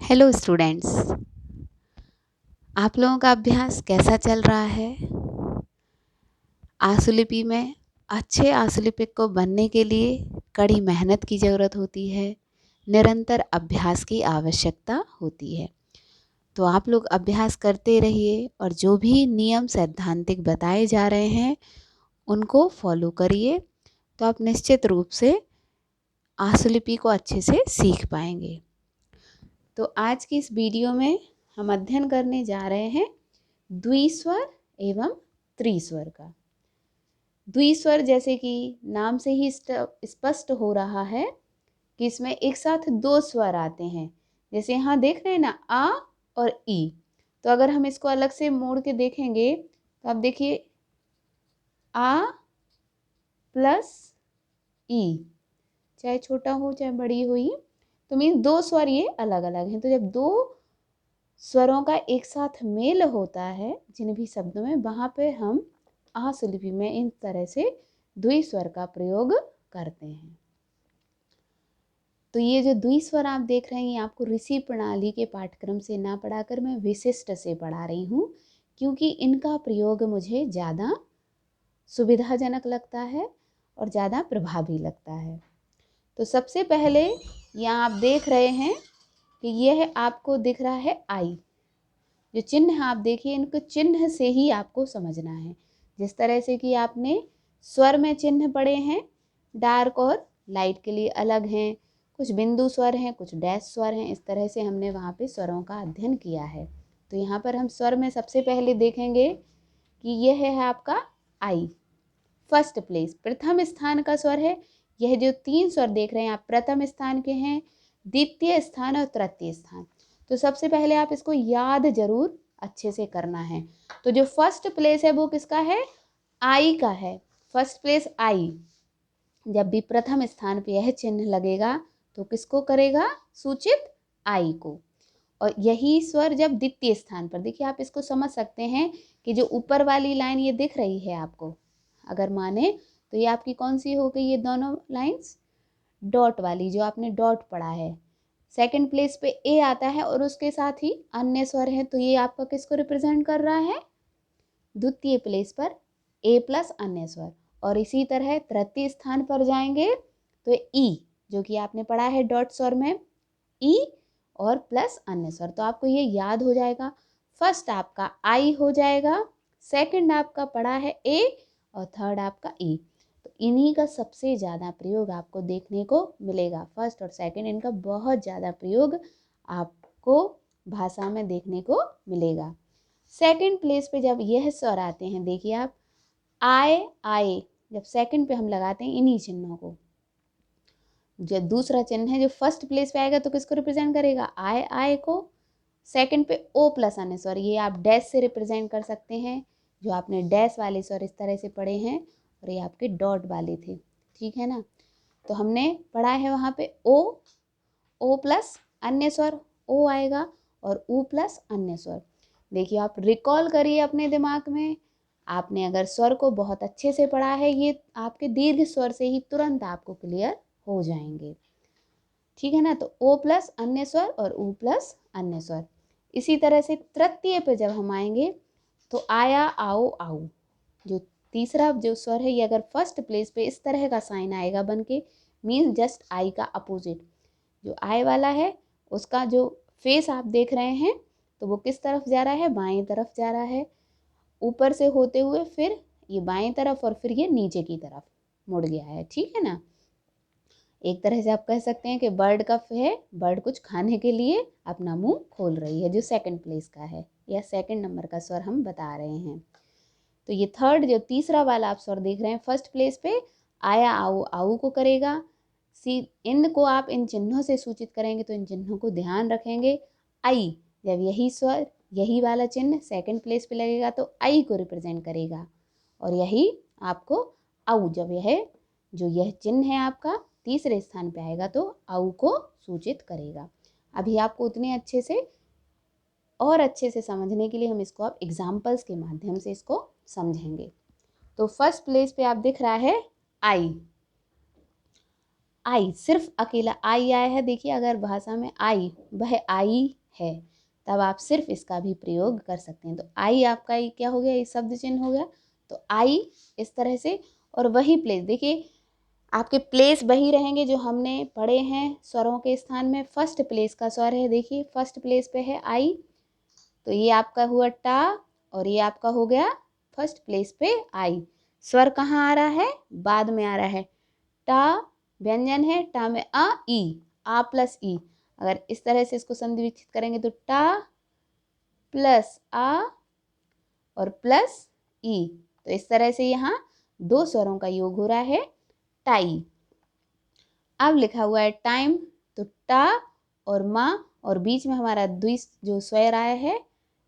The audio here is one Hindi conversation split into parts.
हेलो स्टूडेंट्स, आप लोगों का अभ्यास कैसा चल रहा है? आशुलिपि में अच्छे आशुलिपिक को बनने के लिए कड़ी मेहनत की ज़रूरत होती है, निरंतर अभ्यास की आवश्यकता होती है। तो आप लोग अभ्यास करते रहिए और जो भी नियम सैद्धांतिक बताए जा रहे हैं उनको फॉलो करिए, तो आप निश्चित रूप से आशुलिपि को अच्छे से सीख पाएंगे। तो आज की इस वीडियो में हम अध्ययन करने जा रहे हैं द्विस्वर एवं त्रिस्वर का। द्विस्वर जैसे कि नाम से ही स्पष्ट हो रहा है कि इसमें एक साथ दो स्वर आते हैं। जैसे यहाँ देख रहे हैं ना, आ और ई। तो अगर हम इसको अलग से मोड़ के देखेंगे तो आप देखिए, आ प्लस ई, चाहे छोटा हो चाहे बड़ी हो ई, तो मीन दो स्वर ये अलग अलग हैं। तो जब दो स्वरों का एक साथ मेल होता है जिन भी शब्दों में, वहाँ पे हम आशुलिपि में इन तरह से द्विस्वर का प्रयोग करते हैं। तो ये जो द्विस्वर आप देख रहे हैं, ये आपको ऋषि प्रणाली के पाठ्यक्रम से ना पढ़ाकर मैं विशिष्ट से पढ़ा रही हूँ, क्योंकि इनका प्रयोग मुझे ज़्यादा सुविधाजनक लगता है और ज़्यादा प्रभावी लगता है। तो सबसे पहले यहाँ आप देख रहे हैं कि यह आपको दिख रहा है आई। जो चिन्ह आप देखिए, इनको चिन्ह से ही आपको समझना है। जिस तरह से कि आपने स्वर में चिन्ह पढ़े हैं, डार्क और लाइट के लिए अलग हैं, कुछ बिंदु स्वर हैं, कुछ डैश स्वर हैं, इस तरह से हमने वहाँ पे स्वरों का अध्ययन किया है। तो यहाँ पर हम स्वर में सबसे पहले देखेंगे कि यह है आपका आई, फर्स्ट प्लेस, प्रथम स्थान का स्वर है। यह जो तीन स्वर देख रहे हैं आप, प्रथम स्थान के हैं, द्वितीय स्थान और तृतीय स्थान। तो सबसे पहले आप इसको याद जरूर अच्छे से करना है। तो जो फर्स्ट प्लेस है वो किसका है? आई का है। First place I. जब भी प्रथम स्थान पे यह चिन्ह लगेगा तो किसको करेगा सूचित? आई को। और यही स्वर जब द्वितीय स्थान पर, देखिए आप इसको समझ सकते हैं कि जो ऊपर वाली लाइन ये दिख रही है आपको, अगर माने तो ये आपकी कौन सी हो गई? ये दोनों लाइंस डॉट वाली, जो आपने डॉट पढ़ा है। सेकंड प्लेस पे ए आता है और उसके साथ ही अन्य स्वर है, तो ये आपका किसको रिप्रेजेंट कर रहा है? द्वितीय प्लेस पर ए प्लस अन्य स्वर। और इसी तरह तृतीय स्थान पर जाएंगे तो ई, जो कि आपने पढ़ा है डॉट स्वर में, ई और प्लस अन्य स्वर। तो आपको ये याद हो जाएगा। फर्स्ट आपका आई हो जाएगा, सेकंड आपका पढ़ा है ए और थर्ड आपका ई। तो इन्हीं का सबसे ज़्यादा प्रयोग आपको देखने को मिलेगा। फर्स्ट और सेकंड, इनका बहुत ज़्यादा प्रयोग आपको भाषा में देखने को मिलेगा। सेकंड प्लेस पे जब यह स्वर आते हैं, देखिए आप, आए आए, जब सेकंड पे हम लगाते हैं इन्हीं चिन्हों को, जो दूसरा चिन्ह है जो फर्स्ट प्लेस पे आएगा तो किसको रिप्रेजेंट करेगा? आए आए को। सेकंड पे ओ प्लस अन्य स्वर, ये आप डैश से रिप्रेजेंट कर सकते हैं। जो आपने डैश वाले स्वर इस तरह से पढ़े हैं और ये आपके डॉट वाले थे, ठीक है ना। तो हमने पढ़ा है वहाँ पे ओ, ओ प्लस अन्य स्वर, ओ आएगा, और ऊ प्लस अन्य स्वर। देखिए आप रिकॉल करिए अपने दिमाग में। आपने अगर स्वर को बहुत अच्छे से पढ़ा है, ये आपके दीर्घ स्वर से ही तुरंत आपको क्लियर हो जाएंगे, ठीक है ना। तो ओ प्लस अन्य स्वर और ऊ प्लस अन्य स्वर। इसी तरह से तृतीय पे जब हम आएंगे तो आया आओ आओ, जो तीसरा जो स्वर है, ये अगर फर्स्ट प्लेस पे इस तरह का साइन आएगा बन के, मीन्स जस्ट आई का अपोजिट। जो आई वाला है उसका जो फेस आप देख रहे हैं, तो वो किस तरफ जा रहा है? बाएं तरफ जा रहा है, ऊपर से होते हुए फिर ये बाएं तरफ और फिर ये नीचे की तरफ मुड़ गया है, ठीक है ना। एक तरह से आप कह सकते हैं कि बर्ड का है, बर्ड कुछ खाने के लिए अपना मुंह खोल रही है, जो सेकंड प्लेस का है, या सेकंड नंबर का स्वर हम बता रहे हैं। तो ये थर्ड, जो तीसरा वाला आप स्वर देख रहे हैं, फर्स्ट प्लेस पे आया आओ आओ को करेगा। इनको आप इन चिन्हों से सूचित करेंगे, तो इन चिन्हों को ध्यान रखेंगे। आई, जब यही स्वर, यही वाला चिन्ह सेकंड प्लेस पे लगेगा तो आई को रिप्रेजेंट करेगा। और यही आपको आउ, जब यह चिन्ह है आपका तीसरे स्थान पे आएगा तो आउ को सूचित करेगा। अभी आपको उतने अच्छे से और अच्छे से समझने के लिए हम इसको अब एग्जाम्पल्स के माध्यम से इसको समझेंगे। तो फर्स्ट प्लेस पे आप दिख रहा है आई। आई, सिर्फ अकेला आई आया है। देखिए अगर भाषा में आई, वह आई है, तब आप सिर्फ इसका भी प्रयोग कर सकते हैं। तो आई आपका ये क्या हो गया, ये शब्द चिन्ह हो गया। तो आई इस तरह से, और वही प्लेस, देखिए आपके प्लेस वही रहेंगे जो हमने पढ़े हैं स्वरों के स्थान में। फर्स्ट प्लेस का स्वर है, देखिए फर्स्ट प्लेस पे है आई, तो ये आपका हुआ टा, और ये आपका हो गया फर्स्ट प्लेस पे आई। स्वर कहाँ आ रहा है, बाद में आ रहा है। टा व्यंजन है, टा में आ प्लस ई। अगर इस तरह से इसको संधि विच्छेद करेंगे तो टा प्लस आ और प्लस ई, तो इस तरह से यहाँ दो स्वरों का योग हो रहा है, टाई। अब लिखा हुआ है टाइम, तो टा और मा, और बीच में हमारा जो स्वर आया है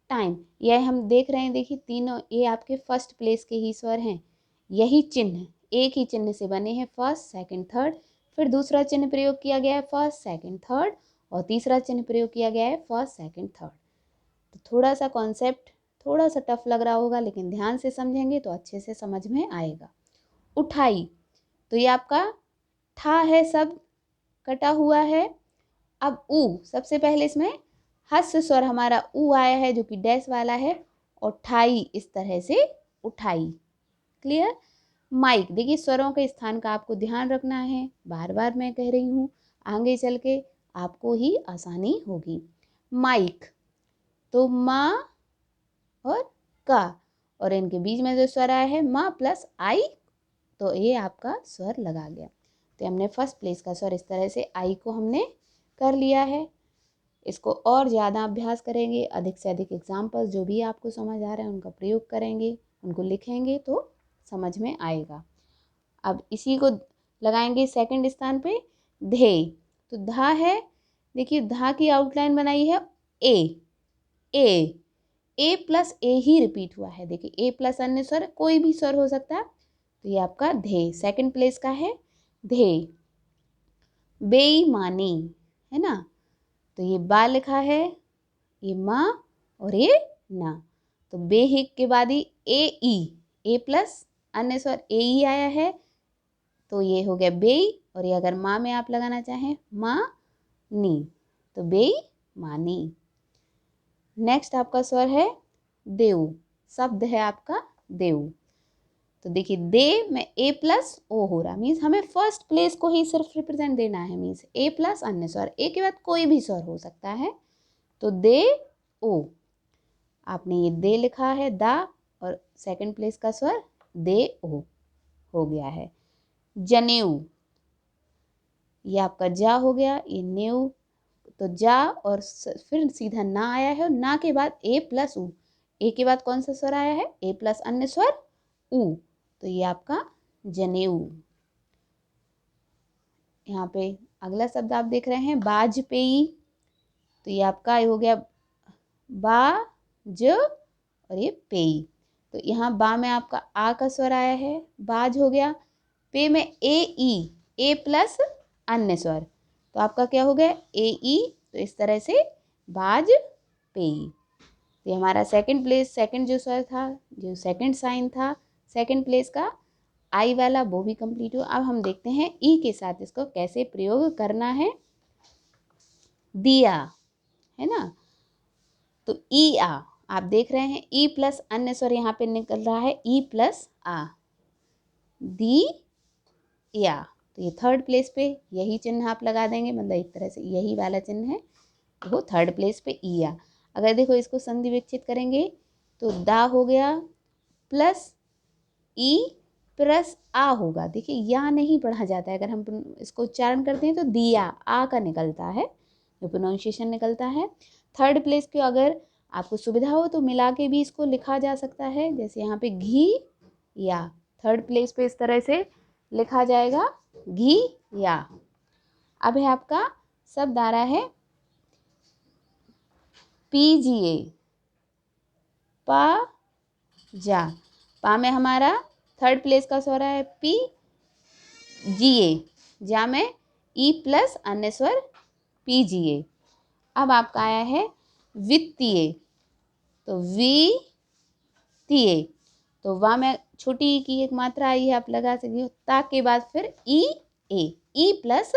टाइम, यह हम देख रहे हैं। देखिए तीनों ये आपके फर्स्ट प्लेस के ही स्वर हैं। यही चिन्ह एक ही चिन्ह से बने हैं, फर्स्ट सेकंड थर्ड, फिर दूसरा चिन्ह प्रयोग किया गया है फर्स्ट सेकंड थर्ड, और तीसरा चिन्ह प्रयोग किया गया है फर्स्ट सेकंड थर्ड। तो थोड़ा सा कॉन्सेप्ट थोड़ा सा टफ लग रहा होगा, लेकिन ध्यान से समझेंगे तो अच्छे से समझ में आएगा। उठाई, तो ये आपका ठा है, सब कटा हुआ है। अब ऊ, सबसे पहले इसमें हस्स स्वर हमारा ऊ आया है जो कि डैश वाला है, और ठाई इस तरह से उठाई। क्लियर। माइक, देखिए स्वरों के स्थान का आपको ध्यान रखना है, बार बार मैं कह रही हूँ, आगे चल के आपको ही आसानी होगी। माइक, तो माँ और का, और इनके बीच में जो स्वर आया है माँ प्लस आई, तो ये आपका स्वर लगा गया। तो हमने फर्स्ट प्लेस का स्वर इस तरह से आई को हमने कर लिया है। इसको और ज़्यादा अभ्यास करेंगे, अधिक से अधिक एग्जाम्पल जो भी आपको समझ आ रहा है उनका प्रयोग करेंगे, उनको लिखेंगे तो समझ में आएगा। अब इसी को लगाएंगे सेकंड स्थान पे, धे, तो धा है, देखिए धा की आउटलाइन बनाई है ए प्लस ए ही रिपीट हुआ है। देखिए ए प्लस अन्य स्वर, कोई भी स्वर हो सकता है, तो ये आपका धे सेकंड प्लेस का है। धे, बेईमानी है ना, तो ये बा लिखा है, ये माँ और ये ना, तो बेहिक के बाद ही ए प्लस अन्य स्वर ए ई आया है, तो ये हो गया बेई, और ये अगर माँ में आप लगाना चाहें माँ नी, तो बेई मानी। नेक्स्ट आपका स्वर है देव, शब्द है आपका देव, तो देखिए दे में ए प्लस ओ हो रहा, मीन्स हमें फर्स्ट प्लेस को ही सिर्फ रिप्रेजेंट देना है, मीन्स ए प्लस अन्य स्वर, ए के बाद कोई भी स्वर हो सकता है, तो दे ओ, आपने ये दे लिखा है दा, और सेकंड प्लेस का स्वर दे ओ हो गया है। जनेऊ, ये आपका जा हो गया, ये नेऊ, तो जा और फिर सीधा ना आया है, और ना के बाद ए प्लस ऊ, ए के बाद कौन सा स्वर आया है, ए प्लस अन्य स्वर ऊ, तो ये आपका जनेऊ। यहाँ पे अगला शब्द आप देख रहे हैं बाजपेयी, तो ये आपका हो गया बाज और ये पेई, तो यहाँ बा में आपका आ का स्वर आया है, बाज हो गया। पे में ए प्लस अन्य स्वर, तो आपका क्या हो गया ए ई, तो इस तरह से बाज पेई। तो ये हमारा सेकंड प्लेस, सेकंड जो स्वर था, जो सेकंड साइन था सेकंड प्लेस का आई वाला, वो भी कंप्लीट हुआ। अब हम देखते हैं ई के साथ इसको कैसे प्रयोग करना है। दिया है ना, तो ई आ, आप देख रहे हैं ई प्लस अन्य स्वर यहाँ पे निकल रहा है, ई प्लस आ, दी या, तो ये थर्ड प्लेस पे यही चिन्ह आप लगा देंगे, मतलब एक तरह से यही वाला चिन्ह है, वो थर्ड प्लेस पे ई आ। अगर देखो इसको संधि विच्छेद करेंगे तो दा हो गया प्लस ई प्लस आ होगा, देखिए या नहीं पढ़ा जाता है, अगर हम इसको उच्चारण करते हैं तो दिया आ का निकलता है, जो प्रोनाउंसिएशन निकलता है। थर्ड प्लेस के अगर आपको सुविधा हो तो मिला के भी इसको लिखा जा सकता है, जैसे यहाँ पे घी या, थर्ड प्लेस पे इस तरह से लिखा जाएगा घी या। अब है आपका शब्द आ रहा है पीजिए, पा जा, पा में हमारा थर्ड प्लेस का स्वर है पी, जिए, जा में ई प्लस अन्य स्वर पीजिए। अब आपका आया है वित्तीय, तो वित्तीय, तो वा में छोटी ई की एक मात्रा आई है, आप लगा सकते हो, ता के बाद फिर ई प्लस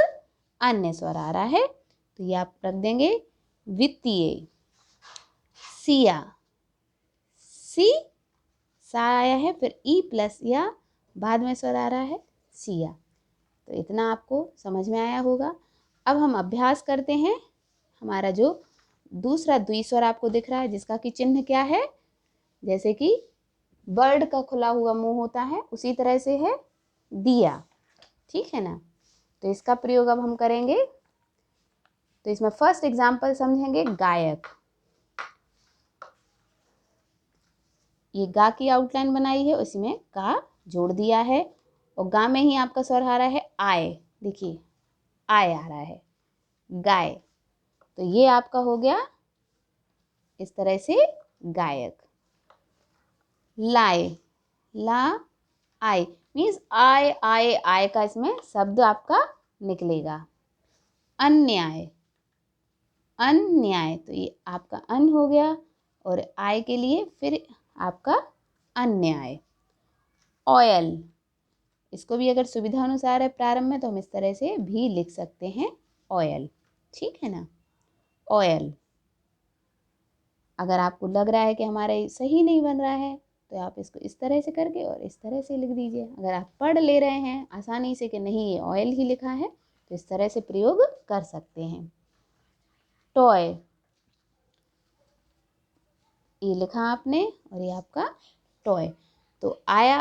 अन्य स्वर आ रहा है, तो ये आप रख देंगे वित्तीय। सिया, सी सा आया है, फिर ई प्लस या बाद में स्वर आ रहा है सिया। तो इतना आपको समझ में आया होगा। अब हम अभ्यास करते हैं। हमारा जो दूसरा द्विस्वर आपको दिख रहा है जिसका कि चिन्ह क्या है, जैसे कि बर्ड का खुला हुआ मुंह होता है उसी तरह से है दिया, ठीक है ना। तो इसका प्रयोग अब हम करेंगे। तो इसमें फर्स्ट एग्जाम्पल समझेंगे गायक। ये गा की आउटलाइन बनाई है, उसमें का जोड़ दिया है और गा में ही आपका स्वर आ रहा है आय। देखिए आय आ रहा है, गाय। तो ये आपका हो गया इस तरह से गायक। लाए, ला आय मीन्स आय आय आय का इसमें शब्द आपका निकलेगा। अन्याय, अन्याय, तो ये आपका अन हो गया और आय के लिए फिर आपका अन्याय। ऑयल, इसको भी अगर सुविधा अनुसार है प्रारंभ में तो हम इस तरह से भी लिख सकते हैं ऑयल, ठीक है ना। ऑयल। अगर आपको लग रहा है कि हमारा सही नहीं बन रहा है तो आप इसको इस तरह से करके और इस तरह से लिख दीजिए। अगर आप पढ़ ले रहे हैं आसानी से कि नहीं ये ऑयल ही लिखा है तो इस तरह से प्रयोग कर सकते हैं। टॉय, ये लिखा आपने और ये आपका टॉय। तो आया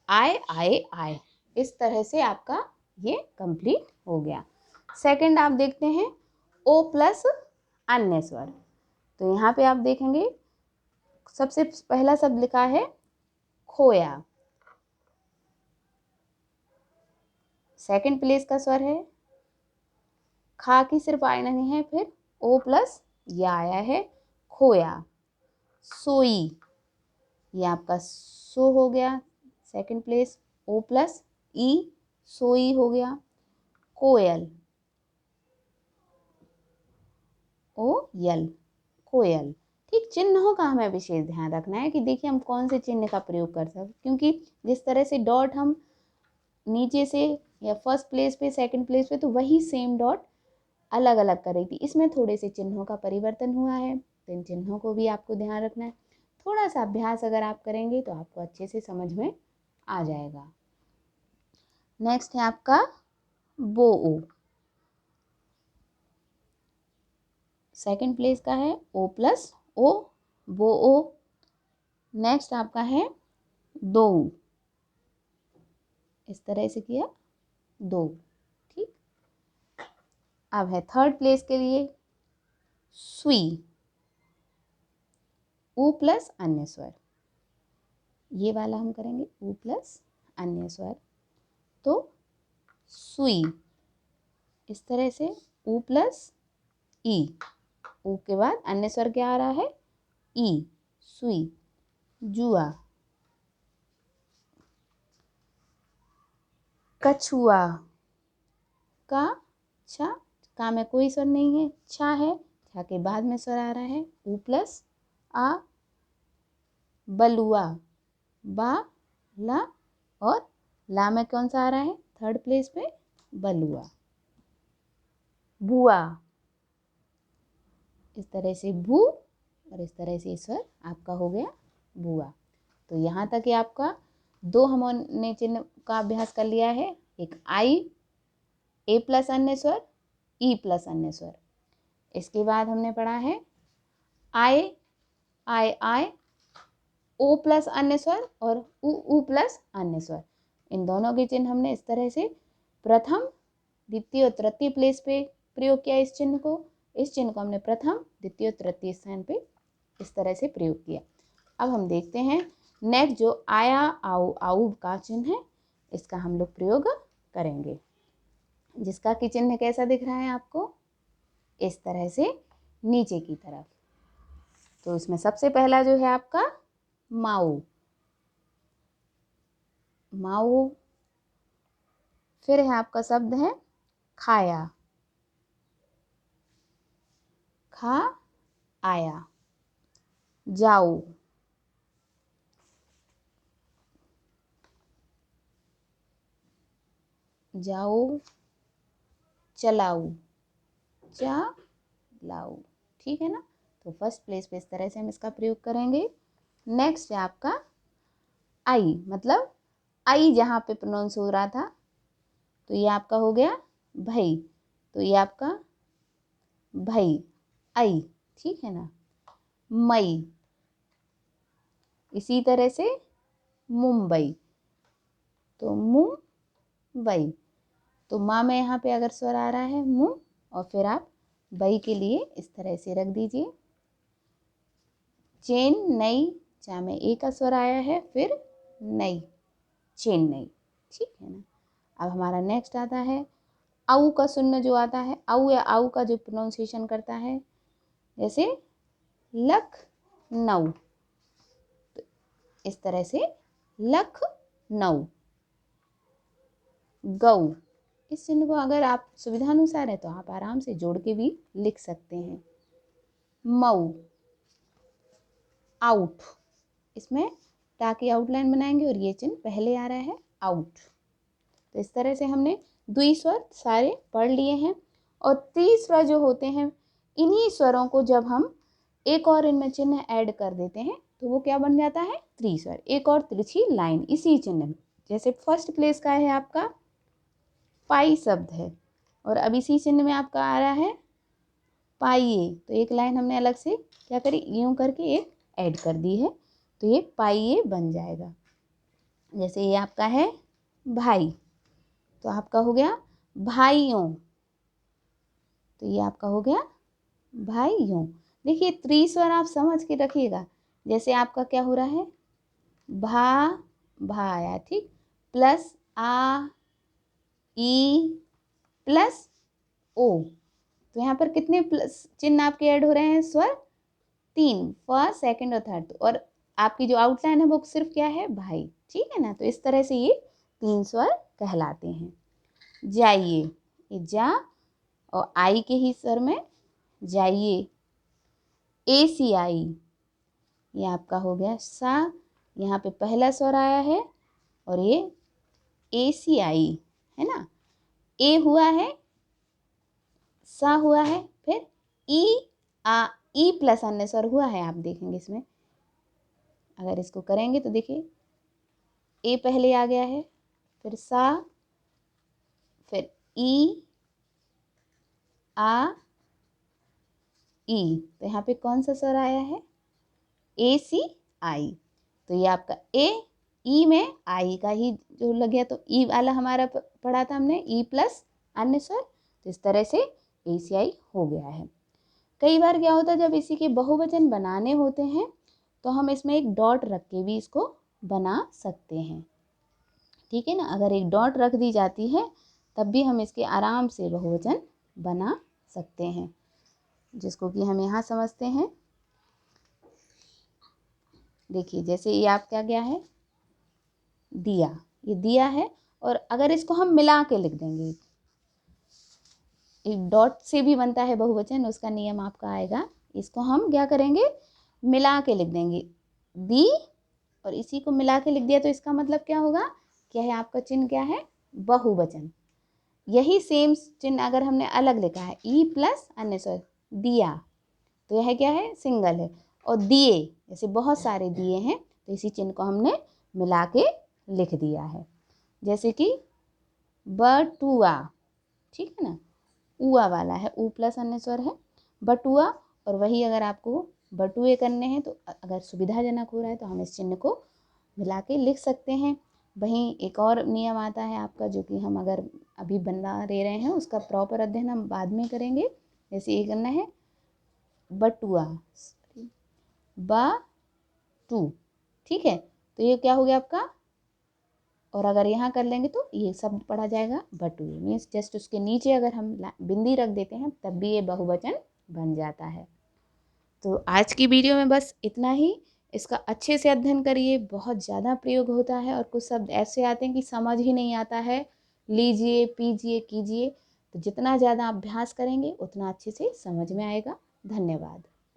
आय आए आय, इस तरह से आपका ये कंप्लीट हो गया। सेकंड आप देखते हैं ओ प्लस अन्य स्वर। तो यहाँ पे आप देखेंगे सबसे पहला शब्द लिखा है खोया, सेकंड प्लेस का स्वर है खा की सिर्फ आय नहीं है, फिर ओ प्लस या आया है खोया। सोई, ये आपका सो हो गया, सेकंड प्लेस ओ प्लस ई, सोई हो गया। कोयल, ओ यल, कोयल। ठीक, चिन्हों का हमें विशेष ध्यान रखना है कि देखिए हम कौन से चिन्ह का प्रयोग कर सकते, क्योंकि जिस तरह से डॉट हम नीचे से या फर्स्ट प्लेस पे सेकंड प्लेस पे तो वही सेम डॉट अलग अलग कर रही थी, इसमें थोड़े से चिन्हों का परिवर्तन हुआ है, तो इन चिन्हों को भी आपको ध्यान रखना है। थोड़ा सा अभ्यास अगर आप करेंगे तो आपको अच्छे से समझ में आ जाएगा। नेक्स्ट है आपका बो, सेकंड प्लेस का है ओ प्लस ओ, बो ओ। नेक्स्ट आपका है दो, इस तरह से किया दो, ठीक। अब है थर्ड प्लेस के लिए सुई, ऊ प्लस अन्य स्वर, ये वाला हम करेंगे ऊ प्लस अन्य स्वर, तो सुई, इस तरह से ऊ प्लस ई, ऊ के बाद अन्य स्वर क्या आ रहा है ई, सुई। जुआ, कछुआ, का छा, का में कोई स्वर नहीं है, छा है, छा के बाद में स्वर आ रहा है ऊ प्लस आ। बलुआ, बा ला और ला में कौन सा आ रहा है थर्ड प्लेस पे बलुआ। बुआ, इस तरह से भू और इस तरह से स्वर आपका हो गया बुआ। तो यहाँ तक ये आपका दो हमने चिन्ह का अभ्यास कर लिया है, एक आई ए प्लस अन्य स्वर, ई प्लस अन्य स्वर। इसके बाद हमने पढ़ा है आय आय आय, ओ प्लस अन्य स्वर और उ प्लस अन्य स्वर। इन दोनों के चिन्ह हमने इस तरह से प्रथम द्वितीय और तृतीय प्लेस पे प्रयोग किया। इस चिन्ह को हमने प्रथम द्वितीय और तृतीय स्थान पे इस तरह से प्रयोग किया। अब हम देखते हैं नेक्स्ट जो आया आओ आऊ का चिन्ह है, इसका हम लोग प्रयोग करेंगे, जिसका कि चिन्ह कैसा दिख रहा है आपको इस तरह से नीचे की तरफ। तो इसमें सबसे पहला जो है आपका माऊ, माऊ, फिर है आपका शब्द है खाया, खा आया। जाऊ, जाऊ, चलाऊ, चा लाऊ, ठीक है ना। तो फर्स्ट प्लेस पे इस तरह से हम इसका प्रयोग करेंगे। नेक्स्ट है आपका आई, मतलब आई जहाँ पे प्रोनाउंस हो रहा था तो ये आपका हो गया भाई, तो ये आपका भाई आई, ठीक है ना। मई, इसी तरह से मुंबई, तो मुंबई, तो माँ में यहाँ पे अगर स्वर आ रहा है मुँह, और फिर आप बई के लिए इस तरह से रख दीजिए। चेन्नई, चा में ए का स्वर आया है, फिर नई, चेन्नई, ठीक है ना। अब हमारा नेक्स्ट आता है आऊ का सुन्न जो आता है, आऊ या आऊ का जो प्रोनाउंसिएशन करता है, जैसे लखनऊ, तो इस तरह से लखनऊ। गऊ, इस चिन्ह को अगर आप सुविधानुसार है तो आप आराम से जोड़ के भी लिख सकते हैं। मऊ, आउट, इसमें टा की आउटलाइन बनाएंगे और ये चिन्ह पहले आ रहा है आउट। तो इस तरह से हमने द्विस्वर सारे पढ़ लिए हैं। और त्रिस्वर जो होते हैं, इन्हीं स्वरों को जब हम एक और इनमें चिन्ह ऐड कर देते हैं तो वो क्या बन जाता है, त्रिस्वर, एक और तिरछी लाइन इसी चिन्ह में। जैसे फर्स्ट प्लेस का है आपका पाई शब्द है, और अब इसी चिन्ह में आपका आ रहा है पाइए, तो एक लाइन हमने अलग से क्या करी, यूं करके एक ऐड कर दी है, तो ये पाइए बन जाएगा। जैसे ये आपका है भाई, तो आपका हो गया भाइयों, तो ये आपका हो गया भाइयों। देखिए त्रिस्वर आप समझ के रखिएगा, जैसे आपका क्या हो रहा है, भा आया, ठीक, प्लस आ ई प्लस ओ, तो यहाँ पर कितने प्लस चिन्ह आपके ऐड हो रहे हैं, स्वर 3, फर्स्ट सेकंड और थर्ड, और आपकी जो आउटलाइन है वो सिर्फ क्या है, भाई, ठीक है ना। तो इस तरह से ये 3 स्वर कहलाते हैं। जाइए, ये जा और आई के ही स्वर में जाइए। एशियाई, ये आपका हो गया सा, यहाँ पे पहला स्वर आया है, और ये एशियाई है ना, ए हुआ है, सा हुआ है, फिर ई आ, ई प्लस अन्य स्वर हुआ है, आप देखेंगे इसमें अगर इसको करेंगे तो देखिए ए पहले आ गया है, फिर सा, फिर ई आ ई, तो यहाँ पे कौन सा स्वर आया है, ए सी आई, तो ये आपका ए, ई में आई का ही जो लग गया, तो ई वाला हमारा पढ़ा था हमने, ई प्लस अन्य स्वर, तो इस तरह से एशियाई हो गया है। कई बार क्या होता है, जब इसी के बहुवचन बनाने होते हैं तो हम इसमें एक डॉट रख के भी इसको बना सकते हैं, ठीक है ना। अगर एक डॉट रख दी जाती है तब भी हम इसके आराम से बहुवचन बना सकते हैं, जिसको कि हम यहाँ समझते हैं। देखिए जैसे ये आप क्या गया है, दिया, ये दिया है, और अगर इसको हम मिला के लिख देंगे, एक डॉट से भी बनता है बहुवचन, उसका नियम आपका आएगा, इसको हम क्या करेंगे, मिला के लिख देंगे, दी, और इसी को मिला के लिख दिया तो इसका मतलब क्या होगा, क्या है आपका चिन्ह, क्या है, बहुवचन। यही सेम चिन्ह अगर हमने अलग लिखा है, ई प्लस अन्य स्वर, दिया, तो यह क्या है, सिंगल है, और दिए, जैसे बहुत सारे दिए हैं, तो इसी चिन्ह को हमने मिला के लिख दिया है। जैसे कि बटुआ, ठीक है ना, उआ वाला है, ऊ प्लस अन्य स्वर है, बटुआ, और वही अगर आपको बटुए करने हैं तो अगर सुविधाजनक हो रहा है तो हम इस चिन्ह को मिला के लिख सकते हैं। वहीं एक और नियम आता है आपका, जो कि हम अगर अभी बना दे रहे हैं उसका प्रॉपर अध्ययन हम बाद में करेंगे। जैसे ये करना है बटुआ, टू, ठीक है, तो ये क्या हो गया आपका, और अगर यहाँ कर लेंगे तो ये शब्द पढ़ा जाएगा बटुए, मीन्स जस्ट उसके नीचे अगर हम बिंदी रख देते हैं तब भी ये बहुवचन बन जाता है। तो आज की वीडियो में बस इतना ही। इसका अच्छे से अध्ययन करिए, बहुत ज़्यादा प्रयोग होता है और कुछ शब्द ऐसे आते हैं कि समझ ही नहीं आता है, लीजिए पीजिए कीजिए, तो जितना ज़्यादा अभ्यास करेंगे उतना अच्छे से समझ में आएगा। धन्यवाद।